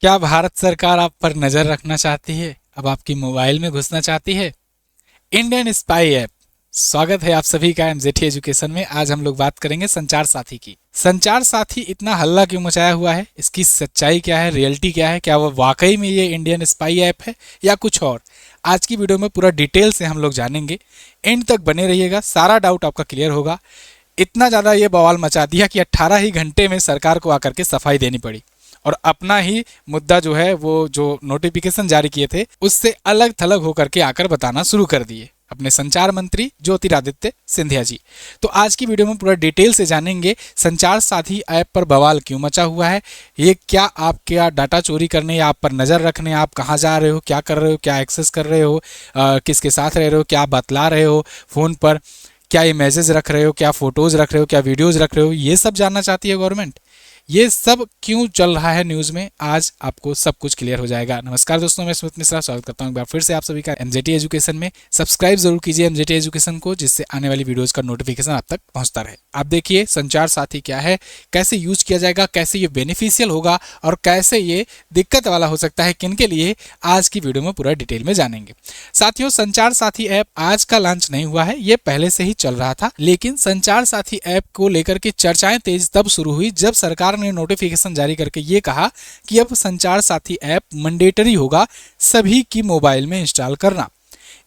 क्या भारत सरकार आप पर नजर रखना चाहती है? अब आपकी मोबाइल में घुसना चाहती है? Indian spy app. स्वागत है आप सभी का एमजेटी एजुकेशन में। आज हम लोग बात करेंगे संचार साथी की। संचार साथी इतना हल्ला क्यों मचाया हुआ है? इसकी सच्चाई क्या है? रियलिटी क्या है? क्या वो वाकई में ये इंडियन स्पाई ऐप है या कुछ और? आज की वीडियो में पूरा डिटेल से हम लोग जानेंगे। एंड तक बने रहिएगा, सारा डाउट आपका क्लियर होगा। इतना ज़्यादा ये बवाल मचा दिया कि 18 ही घंटे में सरकार को आकर के सफाई देनी पड़ी और अपना ही मुद्दा जो है वो जो नोटिफिकेशन जारी किए थे उससे अलग थलग होकर के आकर बताना शुरू कर दिए अपने संचार मंत्री ज्योतिरादित्य सिंधिया जी। तो आज की वीडियो में पूरा डिटेल से जानेंगे संचार साथी ऐप पर बवाल क्यों मचा हुआ है, ये क्या आपका डाटा चोरी करने या आप पर नज़र रखने, आप कहाँ जा रहे हो, क्या कर रहे हो, क्या एक्सेस कर रहे हो, किसके साथ रह रहे हो, क्या बतला रहे हो फ़ोन पर, क्या इमेजेस रख रहे हो, क्या फोटोज़ रख रहे हो, क्या वीडियोज़ रख रहे हो, ये सब जानना चाहती है गवर्नमेंट। ये सब क्यों चल रहा है न्यूज़ में, आज आपको सब कुछ क्लियर हो जाएगा। नमस्कार दोस्तों, मैं स्मित मिश्रा स्वागत करता हूं एक बार फिर से आप सभी का एमजेटी एजुकेशन में। सब्सक्राइब जरूर कीजिए एमजेटी एजुकेशन को, जिससे आने वाली वीडियोस का नोटिफिकेशन आप तक पहुंचता रहे। आप देखिए संचार साथी क्या है, कैसे यूज किया जाएगा, कैसे ये बेनिफिशियल होगा और कैसे ये दिक्कत वाला हो सकता है किन के लिए, आज की वीडियो में पूरा डिटेल में जानेंगे। साथियों, संचार साथी ऐप आज का लॉन्च नहीं हुआ है, ये पहले से ही चल रहा था, लेकिन संचार साथी ऐप को लेकर के चर्चाएं तेज तब शुरू हुई जब सरकार ने नोटिफिकेशन जारी करके ये कहा कि अब संचार साथी ऐप मैंडेटरी होगा सभी की मोबाइल में इंस्टॉल करना।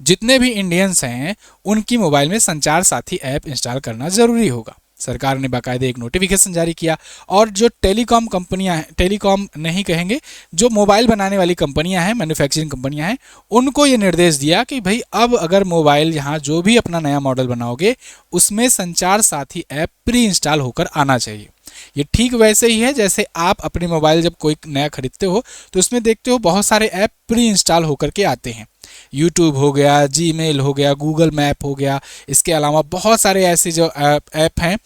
जितने भी इंडियंस हैं उनकी मोबाइल में संचार साथी ऐप इंस्टॉल करना जरूरी होगा। सरकार ने बाकायदे एक नोटिफिकेशन जारी किया और जो टेलीकॉम कंपनियां हैं, टेलीकॉम नहीं कहेंगे, जो मोबाइल बनाने वाली कंपनियां हैं, मैन्युफैक्चरिंग कंपनियां हैं, उनको ये निर्देश दिया कि भाई अब अगर मोबाइल यहाँ जो भी अपना नया मॉडल बनाओगे उसमें संचार साथी ऐप प्री इंस्टॉल होकर आना चाहिए। ये ठीक वैसे ही है जैसे आप अपने मोबाइल जब कोई नया खरीदते हो तो उसमें देखते हो बहुत सारे ऐप प्री इंस्टॉल होकर के आते हैं। यूट्यूब हो गया, जीमेल हो गया, गूगल मैप हो गया, इसके अलावा बहुत सारे ऐसे जो ऐप हैं,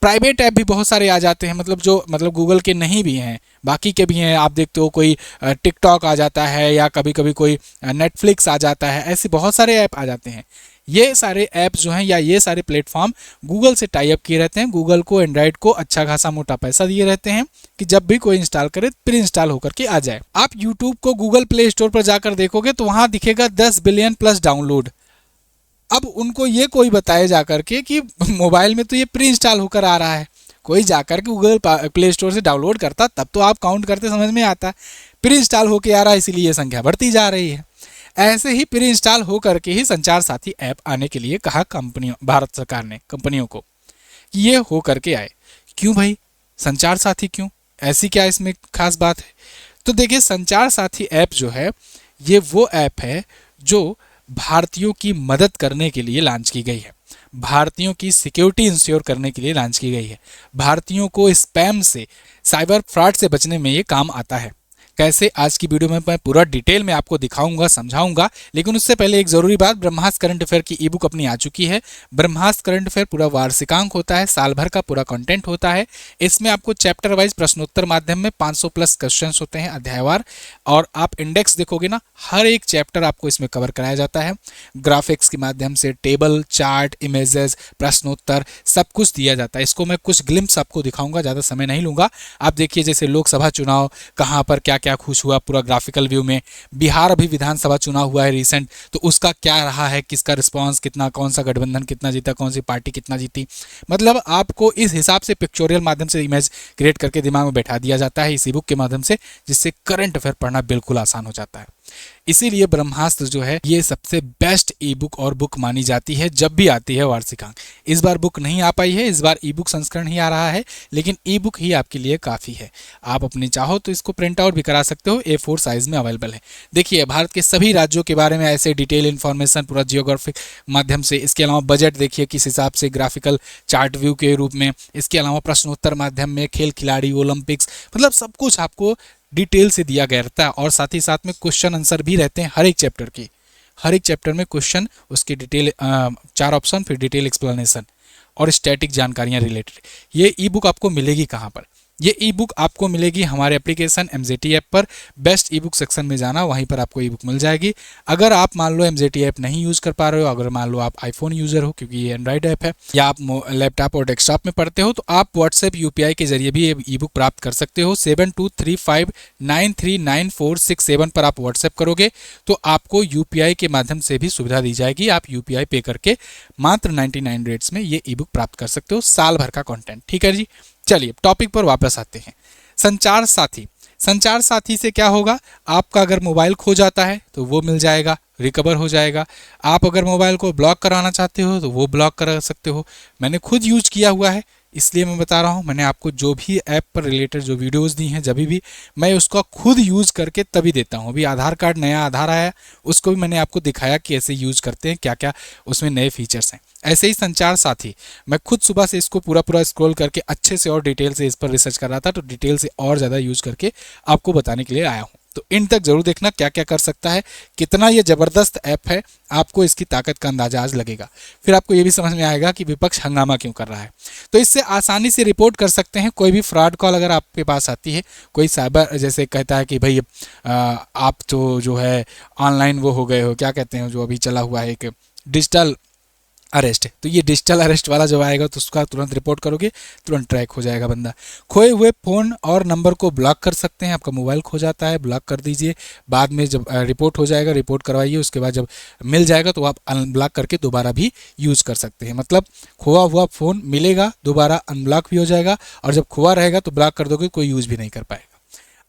प्राइवेट ऐप भी बहुत सारे आ जाते हैं, मतलब गूगल के नहीं भी हैं, बाकी के भी हैं। आप देखते हो कोई टिकटॉक आ जाता है या कभी कभी कोई नेटफ्लिक्स आ जाता है, ऐसे बहुत सारे ऐप आ जाते हैं। ये सारे ऐप जो हैं या ये सारे प्लेटफॉर्म गूगल से टाई अप किए रहते हैं, गूगल को, एंड्रॉइड को अच्छा खासा मोटा पैसा दिए रहते हैं कि जब भी कोई इंस्टॉल करे प्री इंस्टॉल होकर के आ जाए। आप यूट्यूब को गूगल प्ले स्टोर पर जाकर देखोगे तो वहां दिखेगा 10 बिलियन प्लस डाउनलोड। अब उनको ये कोई बताए जाकर के कि मोबाइल में तो ये प्री इंस्टॉल होकर आ रहा है, कोई जाकर के गूगल प्ले स्टोर से डाउनलोड करता तब तो आप काउंट करते समझ में आता। प्री इंस्टॉल होकर आ रहा है, इसीलिए ये संख्या बढ़ती जा रही है। ऐसे ही प्री इंस्टॉल हो करके ही संचार साथी ऐप आने के लिए कहा कंपनियों, भारत सरकार ने कंपनियों को कि ये हो करके आए। क्यों भाई संचार साथी, क्यों, ऐसी क्या इसमें खास बात है? तो देखिए, संचार साथी ऐप जो है ये वो ऐप है जो भारतीयों की मदद करने के लिए लॉन्च की गई है, भारतीयों की सिक्योरिटी इंश्योर करने के लिए लॉन्च की गई है, भारतीयों को स्पैम से, साइबर फ्रॉड से बचने में ये काम आता है। कैसे, आज की वीडियो में मैं पूरा डिटेल में आपको दिखाऊंगा, समझाऊंगा। लेकिन उससे पहले एक जरूरी बात, ब्रह्मास्त्र करंट अफेयर की ई बुक अपनी आ चुकी है। ब्रह्मास्त्र करंट अफेयर पूरा वार्षिकांक होता है, साल भर का पूरा कंटेंट होता है। इसमें आपको चैप्टर वाइज प्रश्नोत्तर माध्यम में 500 प्लस क्वेश्चन होते हैं अध्यायवार, और आप इंडेक्स देखोगे ना, हर एक चैप्टर आपको इसमें कवर कराया जाता है। ग्राफिक्स के माध्यम से टेबल, चार्ट, इमेजेस, प्रश्नोत्तर सब कुछ दिया जाता है। इसको मैं कुछ ग्लिम्स आपको दिखाऊंगा, ज़्यादा समय नहीं लूंगा। आप देखिए, जैसे लोकसभा चुनाव कहाँ पर क्या क्या खुश हुआ, पूरा ग्राफिकल व्यू में। बिहार अभी विधानसभा चुनाव हुआ है रिसेंट, तो उसका क्या रहा है, किसका रिस्पांस कितना, कौन सा गठबंधन कितना जीता, कौन सी पार्टी कितना जीती, मतलब आपको इस हिसाब से पिक्चोरियल माध्यम से इमेज क्रिएट करके दिमाग में बैठा दिया जाता है इस ई बुक के माध्यम से, जिससे करंट अफेयर पढ़ना बिल्कुल आसान हो जाता है। इसीलिए ब्रह्मास्त्र जो है ये सबसे बेस्ट ई बुक और बुक मानी जाती है जब भी आती है वार्षिकांक। इस बार बुक नहीं आ पाई है, इस बार ई बुक संस्करण ही आ रहा है, लेकिन ई बुक ही आपके लिए काफ़ी है। आप अपनी चाहो तो इसको प्रिंट आउट भी करा सकते हो, A4 साइज में अवेलेबल है। देखिए, भारत के सभी राज्यों के बारे में ऐसे डिटेल इन्फॉर्मेशन पूरा जियोग्राफिक माध्यम से, इसके अलावा बजट देखिए किस हिसाब से, ग्राफिकल चार्ट व्यू के रूप में, इसके अलावा प्रश्नोत्तर माध्यम में, खेल खिलाड़ी, ओलंपिक्स, मतलब सब कुछ आपको डिटेल से दिया गया रहता है। और साथ ही साथ में क्वेश्चन आंसर भी रहते हैं हर एक चैप्टर की, हर एक चैप्टर में क्वेश्चन, उसकी डिटेल 4 ऑप्शन, फिर डिटेल एक्सप्लेनेशन और स्टैटिक जानकारियां रिलेटेड। ये ई बुक आपको मिलेगी कहाँ पर? ये ई बुक आपको मिलेगी हमारे एप्लीकेशन एमजेटी ऐप पर। बेस्ट ई बुक सेक्शन में जाना, वहीं पर आपको ई बुक मिल जाएगी। अगर आप मान लो एमजेटी ऐप नहीं यूज़ कर पा रहे हो, अगर मान लो आप आईफोन यूज़र हो क्योंकि ये एंड्रॉइड ऐप है, या आप लैपटॉप और डेस्कटॉप में पढ़ते हो, तो आप व्हाट्सएप यूपीआई के जरिए भी ये ई बुक प्राप्त कर सकते हो। 7235939467 पर आप व्हाट्सएप करोगे तो आपको यूपीआई के माध्यम से भी सुविधा दी जाएगी। आप यूपीआई पे करके मात्र 99 रेट्स में ये ई बुक प्राप्त कर सकते हो, साल भर का कंटेंट। ठीक है जी, चलिए टॉपिक पर वापस आते हैं। संचार साथी, संचार साथी से क्या होगा, आपका अगर मोबाइल खो जाता है तो वो मिल जाएगा, रिकवर हो जाएगा। आप अगर मोबाइल को ब्लॉक कराना चाहते हो तो वो ब्लॉक करा सकते हो। मैंने खुद यूज किया हुआ है इसलिए मैं बता रहा हूँ। मैंने आपको जो भी ऐप पर रिलेटेड जो वीडियोस दी हैं, जब भी मैं उसका खुद यूज़ करके तभी देता हूँ। अभी आधार कार्ड नया आधार आया, उसको भी मैंने आपको दिखाया कि ऐसे यूज़ करते हैं, क्या क्या उसमें नए फीचर्स हैं। ऐसे ही संचार साथी, मैं खुद सुबह से इसको पूरा स्क्रॉल करके अच्छे से और डिटेल से इस पर रिसर्च कर रहा था, तो डिटेल से और ज़्यादा यूज़ करके आपको बताने के लिए आया हूँ। तो इन तक जरूर देखना क्या क्या कर सकता है, कितना ये ज़बरदस्त ऐप है, आपको इसकी ताकत का अंदाजा आज लगेगा। फिर आपको ये भी समझ में आएगा कि विपक्ष हंगामा क्यों कर रहा है। तो इससे आसानी से रिपोर्ट कर सकते हैं कोई भी फ्रॉड कॉल अगर आपके पास आती है, कोई साइबर जैसे कहता है कि भाई आप तो जो है ऑनलाइन वो हो गए हो, क्या कहते हैं जो अभी चला हुआ है एक डिजिटल अरेस्ट, तो ये डिजिटल अरेस्ट वाला जब आएगा तो उसका तुरंत रिपोर्ट करोगे, तुरंत ट्रैक हो जाएगा बंदा। खोए हुए फ़ोन और नंबर को ब्लॉक कर सकते हैं। आपका मोबाइल खो जाता है, ब्लॉक कर दीजिए, बाद में जब रिपोर्ट हो जाएगा, रिपोर्ट करवाइए, उसके बाद जब मिल जाएगा तो आप अनब्लॉक करके दोबारा भी यूज़ कर सकते हैं। मतलब खोआ हुआ फ़ोन मिलेगा, दोबारा अनब्लॉक भी हो जाएगा, और जब खोआ रहेगा तो ब्लॉक कर दोगे, कोई यूज़ भी नहीं कर पाएगा।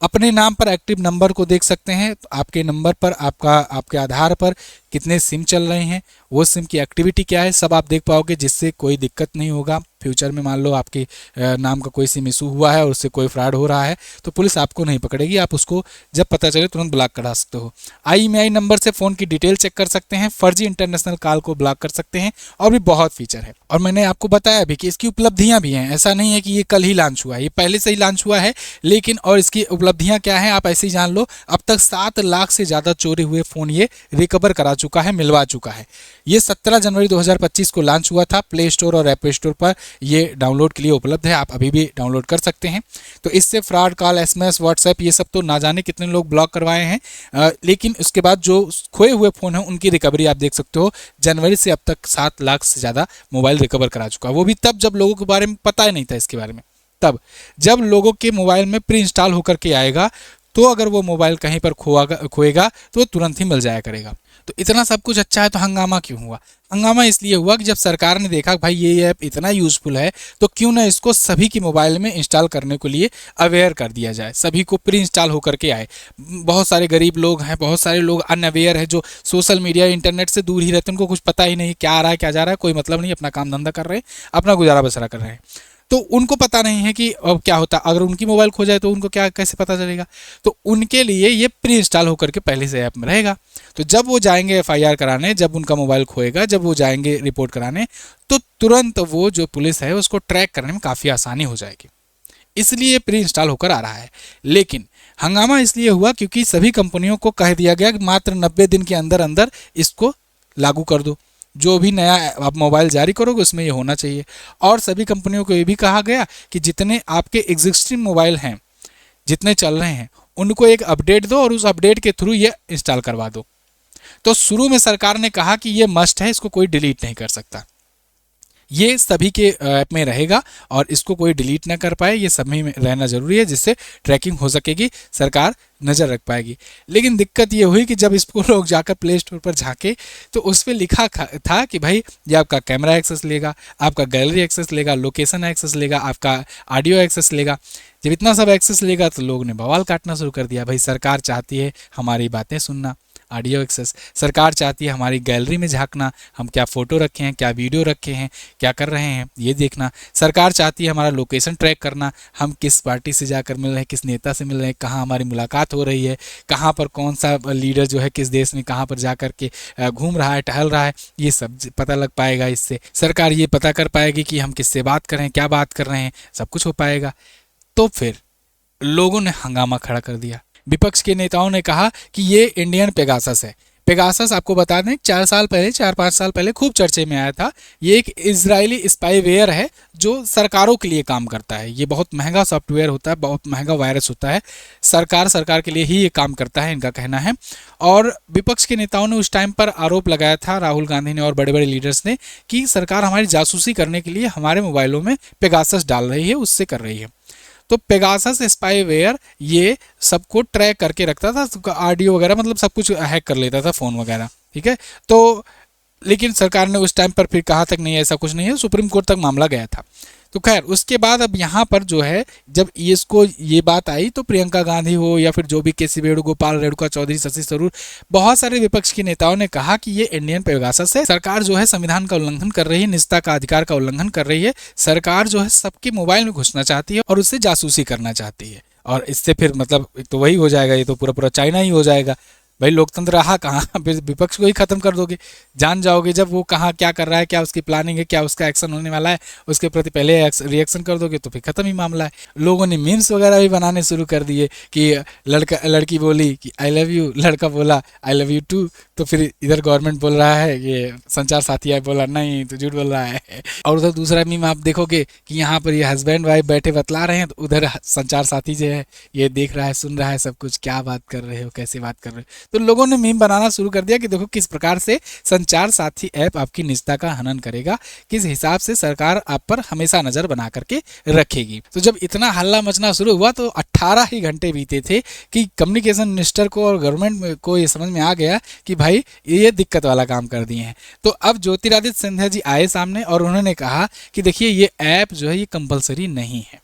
अपने नाम पर एक्टिव नंबर को देख सकते हैं, तो आपके नंबर पर आपके आधार पर कितने सिम चल रहे हैं, वो सिम की एक्टिविटी क्या है, सब आप देख पाओगे, जिससे कोई दिक्कत नहीं होगा। फ्यूचर में मान लो आपके नाम का कोई सिम इशू हुआ है और उससे कोई फ्रॉड हो रहा है तो पुलिस आपको नहीं पकड़ेगी, आप उसको जब पता चले तुरंत ब्लॉक करा सकते हो। IMEI नंबर से फ़ोन की डिटेल चेक कर सकते हैं, फर्जी इंटरनेशनल कॉल को ब्लॉक कर सकते हैं, और भी बहुत फीचर है। और मैंने आपको बताया भी कि इसकी उपलब्धियां भी हैं, ऐसा नहीं है कि ये कल ही लॉन्च हुआ है, ये पहले से ही लॉन्च हुआ है। लेकिन और इसकी उपलब्धियां क्या हैं आप ऐसे ही जान लो। अब तक 7 लाख से ज़्यादा चोरी हुए फ़ोन ये रिकवर करा चुका है, मिलवा चुका है। ये 17 जनवरी 2025 को लॉन्च हुआ था। प्ले स्टोर और ऐप स्टोर पर ये डाउनलोड के लिए उपलब्ध है, आप अभी भी डाउनलोड कर सकते हैं। तो इससे फ्रॉड कॉल, SMS, व्हाट्सएप, ये सब तो ना जाने कितने लोग ब्लॉक करवाए हैं। लेकिन उसके बाद जो खोए हुए फ़ोन हैं उनकी रिकवरी आप देख सकते हो। जनवरी से अब तक 7 लाख से ज़्यादा मोबाइल रिकवर करा चुका है। वो भी तब जब लोगों के बारे में पता ही नहीं था इसके बारे में। तब जब लोगों के मोबाइल में प्री इंस्टॉल होकर के आएगा तो अगर वो मोबाइल कहीं पर खोएगा तो वो तुरंत ही मिल जाया करेगा। तो इतना सब कुछ अच्छा है तो हंगामा क्यों हुआ? हंगामा इसलिए हुआ कि जब सरकार ने देखा भाई ये ऐप इतना यूज़फुल है तो क्यों ना इसको सभी की मोबाइल में इंस्टॉल करने के लिए अवेयर कर दिया जाए, सभी को प्री इंस्टॉल होकर के आए। बहुत सारे गरीब लोग हैं, बहुत सारे लोग अनअवेयर है, जो सोशल मीडिया इंटरनेट से दूर ही रहते हैं, उनको कुछ पता ही नहीं क्या आ रहा है क्या जा रहा है, कोई मतलब नहीं, अपना काम धंधा कर रहे हैं, अपना गुजारा बसरा कर रहे हैं। तो उनको पता नहीं है कि अब क्या होता, अगर उनकी मोबाइल खो जाए तो उनको क्या कैसे पता चलेगा। तो उनके लिए ये प्री इंस्टॉल होकर के पहले से ऐप में रहेगा। तो जब वो जाएंगे FIR कराने, जब उनका मोबाइल खोएगा, जब वो जाएंगे रिपोर्ट कराने, तो तुरंत वो जो पुलिस है उसको ट्रैक करने में काफ़ी आसानी हो जाएगी। इसलिए प्री इंस्टॉल होकर आ रहा है। लेकिन हंगामा इसलिए हुआ क्योंकि सभी कंपनियों को कह दिया गया कि मात्र 90 दिन के अंदर अंदर इसको लागू कर दो, जो भी नया आप मोबाइल जारी करोगे उसमें ये होना चाहिए। और सभी कंपनियों को ये भी कहा गया कि जितने आपके एग्जिस्टिंग मोबाइल हैं, जितने चल रहे हैं, उनको एक अपडेट दो और उस अपडेट के थ्रू ये इंस्टॉल करवा दो। तो शुरू में सरकार ने कहा कि ये मस्ट है, इसको कोई डिलीट नहीं कर सकता, ये सभी के ऐप में रहेगा और इसको कोई डिलीट ना कर पाए, ये सभी में रहना ज़रूरी है, जिससे ट्रैकिंग हो सकेगी, सरकार नज़र रख पाएगी। लेकिन दिक्कत ये हुई कि जब इसको लोग जाकर प्ले स्टोर पर झांके तो उस पर लिखा था कि भाई ये आपका कैमरा एक्सेस लेगा, आपका गैलरी एक्सेस लेगा, लोकेशन एक्सेस लेगा, आपका ऑडियो एक्सेस लेगा। जब इतना सब एक्सेस लेगा तो लोगों ने बवाल काटना शुरू कर दिया। भाई सरकार चाहती है हमारी बातें सुनना, ऑडियो एक्सेस, सरकार चाहती है हमारी गैलरी में झांकना, हम क्या फ़ोटो रखे हैं, क्या वीडियो रखे हैं, क्या कर रहे हैं ये देखना, सरकार चाहती है हमारा लोकेशन ट्रैक करना, हम किस पार्टी से जाकर मिल रहे हैं, किस नेता से मिल रहे हैं, कहाँ हमारी मुलाकात हो रही है, कहाँ पर कौन सा लीडर जो है किस देश में कहाँ पर जा कर के घूम रहा है, टहल रहा है, ये सब पता लग पाएगा। इससे सरकार ये पता कर पाएगी कि हम किससे बात कर रहे हैं, क्या बात कर रहे हैं, सब कुछ हो पाएगा। तो फिर लोगों ने हंगामा खड़ा कर दिया। विपक्ष के नेताओं ने कहा कि ये इंडियन पेगासस है। पेगासस आपको बता दें 4-5 साल पहले खूब चर्चे में आया था। ये एक इजरायली स्पाईवेयर है जो सरकारों के लिए काम करता है। ये बहुत महंगा सॉफ्टवेयर होता है, बहुत महंगा वायरस होता है। सरकार के लिए ही ये काम करता है, इनका कहना है। और विपक्ष के नेताओं ने उस टाइम पर आरोप लगाया था, राहुल गांधी ने और बड़े बड़े लीडर्स ने, कि सरकार हमारी जासूसी करने के लिए हमारे मोबाइलों में पेगासस डाल रही है, उससे कर रही है। तो पेगासस स्पाईवेयर ये सबको ट्रैक करके रखता था, ऑडियो वगैरह, मतलब सब कुछ हैक कर लेता था, फ़ोन वगैरह, ठीक है। तो लेकिन सरकार ने उस टाइम पर फिर कहा तक नहीं, ऐसा कुछ नहीं है, सुप्रीम कोर्ट तक मामला गया था। तो खैर उसके बाद अब यहाँ पर जो है, जब इसको ये बात आई तो प्रियंका गांधी हो या फिर जो भी के सी वेणुगोपाल, रेणुका चौधरी, शशि थरूर, बहुत सारे विपक्ष के नेताओं ने कहा कि ये इंडियन पेगासस है। सरकार जो है संविधान का उल्लंघन कर रही है, निजता का अधिकार का उल्लंघन कर रही है। सरकार जो है सबके मोबाइल में घुसना चाहती है और उससे जासूसी करना चाहती है। और इससे फिर मतलब तो वही हो जाएगा, ये तो पूरा पूरा चाइना ही हो जाएगा। भाई लोकतंत्र रहा कहाँ, विपक्ष को ही खत्म कर दोगे। जान जाओगे जब वो कहाँ क्या कर रहा है, क्या उसकी प्लानिंग है, क्या उसका एक्शन होने वाला है, उसके प्रति पहले रिएक्शन कर दोगे तो फिर खत्म ही मामला है। लोगों ने मीम्स वगैरह भी बनाने शुरू कर दिए कि लड़की बोली कि आई लव यू, लड़का बोला आई लव यू टू। तो फिर इधर गवर्नमेंट बोल रहा है, ये संचार साथी है बोला नहीं तो झूठ बोल रहा है। और उधर दूसरा मीम आप देखोगे कि यहाँ पर ये हस्बैंड वाइफ बैठे बतला रहे हैं, तो उधर संचार साथी जो है ये देख रहा है, सुन रहा है सब कुछ, क्या बात कर रहे हो, कैसे बात कर रहे हो। तो लोगों ने मीम बनाना शुरू कर दिया कि देखो किस प्रकार से संचार साथी ऐप आपकी निजता का हनन करेगा, किस हिसाब से सरकार आप पर हमेशा नजर बना करके रखेगी। तो जब इतना हल्ला मचना शुरू हुआ तो 18 ही घंटे बीते थे कि कम्युनिकेशन मिनिस्टर को और गवर्नमेंट को ये समझ में आ गया कि भाई ये दिक्कत वाला काम कर दिए हैं। तो अब ज्योतिरादित्य सिंधिया जी आए सामने और उन्होंने कहा कि देखिए ये ऐप जो है ये कंपलसरी नहीं है,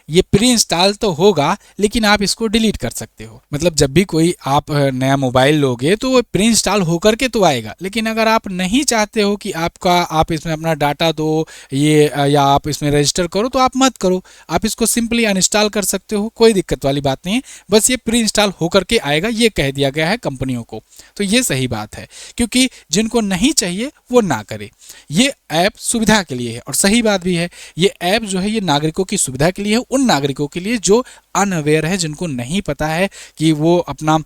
ये प्री इंस्टॉल तो होगा लेकिन आप इसको डिलीट कर सकते हो। मतलब जब भी कोई आप नया मोबाइल लोगे तो वो प्री इंस्टॉल होकर के तो आएगा, लेकिन अगर आप नहीं चाहते हो कि आप इसमें अपना डाटा दो ये या आप इसमें रजिस्टर करो तो आप मत करो, आप इसको सिंपली अनइंस्टॉल कर सकते हो, कोई दिक्कत वाली बात नहीं है। बस ये प्री इंस्टॉल होकर के आएगा, ये कह दिया गया है कंपनियों को। तो ये सही बात है, क्योंकि जिनको नहीं चाहिए वो ना करे। ये ऐप सुविधा के लिए है और सही बात भी है। ये ऐप जो है ये नागरिकों की सुविधा के लिए है, उन नागरिकों के लिए जो अनअवेयर है, जिनको नहीं पता है कि वो अपना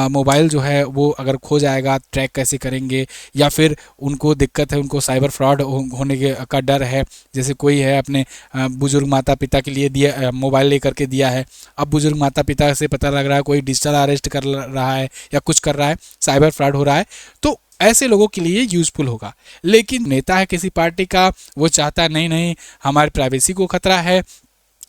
मोबाइल जो है वो अगर खो जाएगा ट्रैक कैसे करेंगे, या फिर उनको दिक्कत है, उनको साइबर फ्रॉड होने का डर है। जैसे कोई है अपने बुजुर्ग माता पिता के लिए दिया मोबाइल लेकर के दिया है, अब बुजुर्ग माता पिता से पता लग रहा है कोई डिजिटल अरेस्ट कर रहा है या कुछ कर रहा है, साइबर फ्रॉड हो रहा है, तो ऐसे लोगों के लिए यूजफुल होगा। लेकिन नेता है किसी पार्टी का, वो चाहता है नहीं हमारी प्राइवेसी को खतरा है,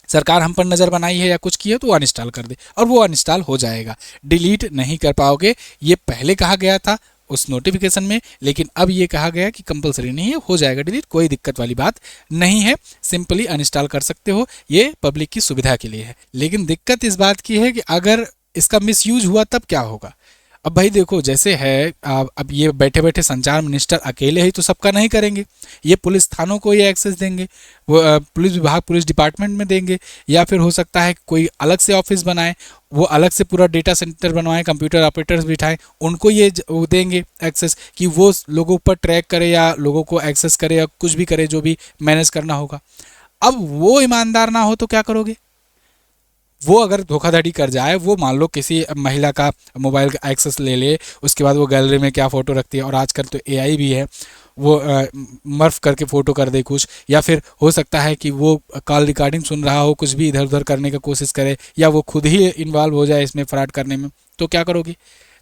सरकार हम पर नज़र बनाई है या कुछ की है, तो वो अनइंस्टॉल कर दे और वो अनइंस्टॉल हो जाएगा, डिलीट नहीं कर पाओगे। ये पहले कहा गया था उस नोटिफिकेशन में, लेकिन अब ये कहा गया कि कंपलसरी नहीं है, हो जाएगा डिलीट, कोई दिक्कत वाली बात नहीं है, सिंपली अनइंस्टॉल कर सकते हो, ये पब्लिक की सुविधा के लिए है। लेकिन दिक्कत इस बात की है कि अगर इसका मिसयूज हुआ तब क्या होगा। अब भाई देखो जैसे है, अब ये बैठे बैठे संचार मिनिस्टर अकेले ही तो सबका नहीं करेंगे, ये पुलिस थानों को ये एक्सेस देंगे, वो पुलिस विभाग पुलिस डिपार्टमेंट में देंगे, या फिर हो सकता है कोई अलग से ऑफिस बनाए, वो अलग से पूरा डेटा सेंटर बनवाएं, कंप्यूटर ऑपरेटर्स बिठाएं, उनको ये वो देंगे एक्सेस कि वो लोगों पर ट्रैक करे या लोगों को एक्सेस करे या कुछ भी करे, जो भी मैनेज करना होगा। अब वो ईमानदार ना हो तो क्या करोगे। वो अगर धोखाधड़ी कर जाए, वो मान लो किसी महिला का मोबाइल का एक्सेस ले ले, उसके बाद वो गैलरी में क्या फ़ोटो रखती है, और आजकल तो एआई भी है, वो मर्फ करके फ़ोटो कर दे कुछ, या फिर हो सकता है कि वो कॉल रिकॉर्डिंग सुन रहा हो, कुछ भी इधर उधर करने का कोशिश करे, या वो खुद ही इन्वॉल्व हो जाए इसमें फ्रॉड करने में, तो क्या करोगे।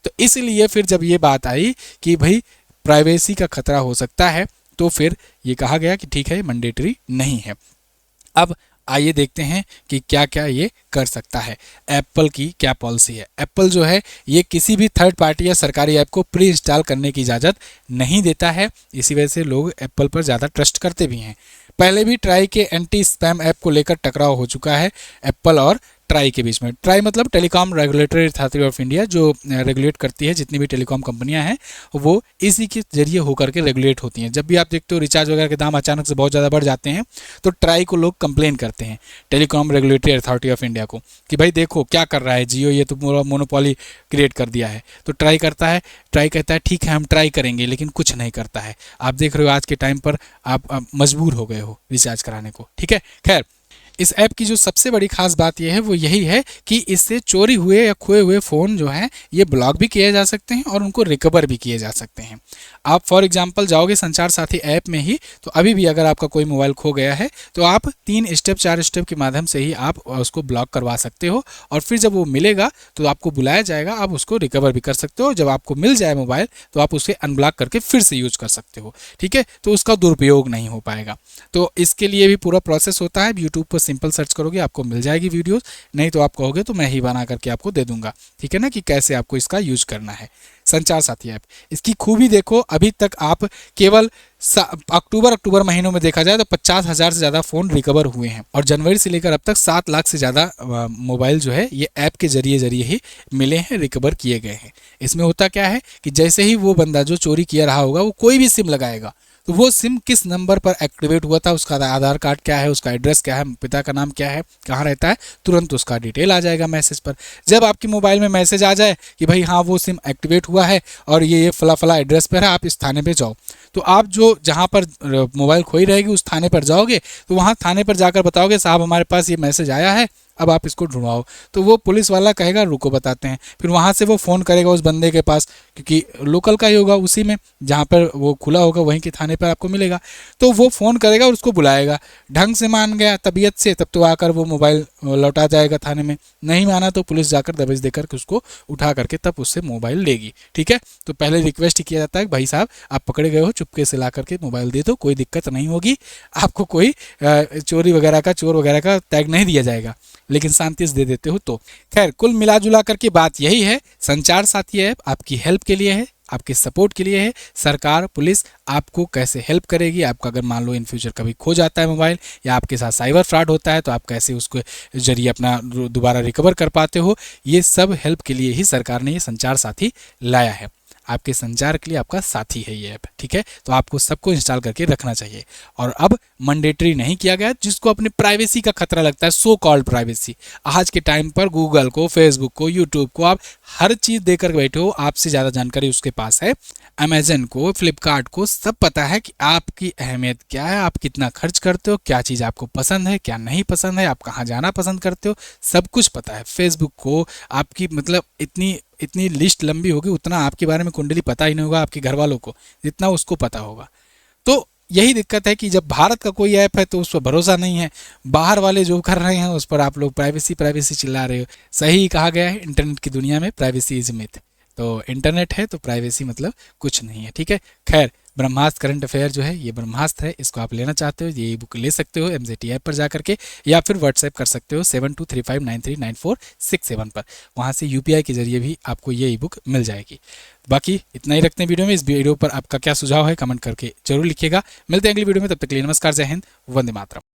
तो इसलिए फिर जब ये बात आई कि भाई प्राइवेसी का खतरा हो सकता है, तो फिर ये कहा गया कि ठीक है मैंडेटरी नहीं है। अब आइए देखते हैं कि क्या क्या ये कर सकता है। एप्पल की क्या पॉलिसी है। एप्पल जो है ये किसी भी थर्ड पार्टी या सरकारी ऐप को प्री इंस्टॉल करने की इजाज़त नहीं देता है, इसी वजह से लोग एप्पल पर ज़्यादा ट्रस्ट करते भी हैं। पहले भी ट्राई के एंटी स्पैम ऐप को लेकर टकराव हो चुका है एप्पल और ट्राई के बीच में। ट्राई मतलब telecom regulatory authority of India, जो रेगुलेट करती है जितनी भी टेलीकॉम कंपनियां हैं, वो इसी के जरिए होकर के रेगुलेट होती हैं। जब भी आप देखते हो रिचार्ज वगैरह के दाम अचानक से बहुत ज़्यादा बढ़ जाते हैं, तो ट्राई को लोग कंप्लेन करते हैं telecom regulatory authority of India को कि भाई देखो क्या कर रहा है जियो, ये तो पूरा मोनोपोली क्रिएट कर दिया है। तो ट्राई कहता है ठीक है हम ट्राई करेंगे, लेकिन कुछ नहीं करता है। आप देख रहे हो आज के टाइम पर आप मजबूर हो गए हो रिचार्ज कराने को, ठीक है। खैर इस ऐप की जो सबसे बड़ी खास बात यह है वो यही है कि इससे चोरी हुए या खोए हुए फ़ोन जो हैं ये ब्लॉक भी किए जा सकते हैं और उनको रिकवर भी किए जा सकते हैं। आप फॉर एग्जांपल जाओगे संचार साथी ऐप में ही, तो अभी भी अगर आपका कोई मोबाइल खो गया है तो आप 3 स्टेप 4 स्टेप के माध्यम से ही आप उसको ब्लॉक करवा सकते हो, और फिर जब वो मिलेगा तो आपको बुलाया जाएगा, आप उसको रिकवर भी कर सकते हो। जब आपको मिल जाए मोबाइल तो आप उसे अनब्लॉक करके फिर से यूज कर सकते हो, ठीक है। तो उसका दुरुपयोग नहीं हो पाएगा। तो इसके लिए भी पूरा प्रोसेस होता है। यूट्यूब पर सिंपल सर्च करोगे आपको मिल जाएगी वीडियोस, नहीं तो आप कहोगे तो मैं ही बना करके आपको दे दूंगा, ठीक है ना, कि कैसे आपको इसका यूज करना है। संचार साथी ऐप, इसकी खूबी देखो, अभी तक आप केवल अक्टूबर महीनों में देखा जाए तो 50,000 से ज़्यादा फ़ोन रिकवर हुए हैं, और जनवरी से लेकर अब तक 7 लाख से ज़्यादा मोबाइल जो है ये ऐप के जरिए ही मिले हैं, रिकवर किए गए हैं। इसमें होता क्या है कि जैसे ही वो बंदा जो चोरी किया रहा होगा वो कोई भी सिम लगाएगा, तो वो सिम किस नंबर पर एक्टिवेट हुआ था, उसका आधार कार्ड क्या है, उसका एड्रेस क्या है, पिता का नाम क्या है, कहाँ रहता है, तुरंत उसका डिटेल आ जाएगा मैसेज पर। जब आपके मोबाइल में मैसेज आ जाए कि भाई हाँ वो सिम एक्टिवेट हुआ है और ये फला फला एड्रेस पर है, आप इस थाने पे जाओ, तो आप जो जहाँ पर मोबाइल खोई रहेगी उस थाने पर जाओगे, तो वहाँ थाने पर जाकर बताओगे साहब हमारे पास ये मैसेज आया है, अब आप इसको ढूंढवाओ। तो वो पुलिस वाला कहेगा रुको बताते हैं, फिर वहाँ से वो फ़ोन करेगा उस बंदे के पास, क्योंकि लोकल का ही होगा, उसी में जहाँ पर वो खुला होगा वहीं के थाने पर आपको मिलेगा। तो वो फ़ोन करेगा और उसको बुलाएगा, ढंग से मान गया तबीयत से तब तो आकर वो मोबाइल लौटा जाएगा थाने में, नहीं माना तो पुलिस जाकर दबिश देकर के उसको उठा करके तब उससे मोबाइल लेगी, ठीक है। तो पहले रिक्वेस्ट ही किया जाता है कि भाई साहब आप पकड़े गए हो, चुपके से ला करके मोबाइल दे दो, कोई दिक्कत नहीं होगी, आपको कोई चोरी वगैरह का, चोर वगैरह का टैग नहीं दिया जाएगा, लेकिन शांति से दे देते हो तो। खैर कुल मिला जुला करके बात यही है, संचार साथी ऐप आपकी हेल्प के लिए है, आपके सपोर्ट के लिए है। सरकार पुलिस आपको कैसे हेल्प करेगी, आपका अगर मान लो इन फ्यूचर कभी खो जाता है मोबाइल या आपके साथ साइबर फ्रॉड होता है तो आप कैसे उसके जरिए अपना दोबारा रिकवर कर पाते हो, ये सब हेल्प के लिए ही सरकार ने ये संचार साथी लाया है। आपके संचार के लिए आपका साथी है ये ऐप, ठीक है। तो आपको सबको इंस्टॉल करके रखना चाहिए। और अब मैंडेटरी नहीं किया गया, जिसको अपने प्राइवेसी का खतरा लगता है, सो कॉल्ड प्राइवेसी। आज के टाइम पर गूगल को, फेसबुक को, यूट्यूब को आप हर चीज़ देकर बैठे हो, आपसे ज़्यादा जानकारी उसके पास है। अमेजन को, फ्लिपकार्ट को सब पता है कि आपकी अहमियत क्या है, आप कितना खर्च करते हो, क्या चीज़ आपको पसंद है, क्या नहीं पसंद है, आप कहाँ जाना पसंद करते हो, सब कुछ पता है। फेसबुक को आपकी मतलब इतनी लिस्ट लंबी होगी, उतना आपके बारे में कुंडली पता ही नहीं होगा आपके घर वालों को जितना उसको पता होगा। तो यही दिक्कत है कि जब भारत का कोई ऐप है तो उस पर भरोसा नहीं है, बाहर वाले जो कर रहे हैं उस पर आप लोग प्राइवेसी प्राइवेसी चिल्ला रहे हो। सही कहा गया है, इंटरनेट की दुनिया में प्राइवेसी इज मिथ। तो इंटरनेट है तो प्राइवेसी मतलब कुछ नहीं है, ठीक है। खैर ब्रह्मास्त्र करंट अफेयर जो है ये ब्रह्मास्त्र है, इसको आप लेना चाहते हो ये बुक ले सकते हो MZT ऐप पर जा करके, या फिर व्हाट्सएप कर सकते हो 7235939467 पर, वहाँ से UPI के जरिए भी आपको ये बुक मिल जाएगी। बाकी इतना ही रखते हैं वीडियो में। इस वीडियो पर आपका क्या सुझाव है कमेंट करके जरूर लिखिएगा। मिलते हैं अगली वीडियो में, तब तक के लिए नमस्कार, जय हिंद, वंदे मातरम।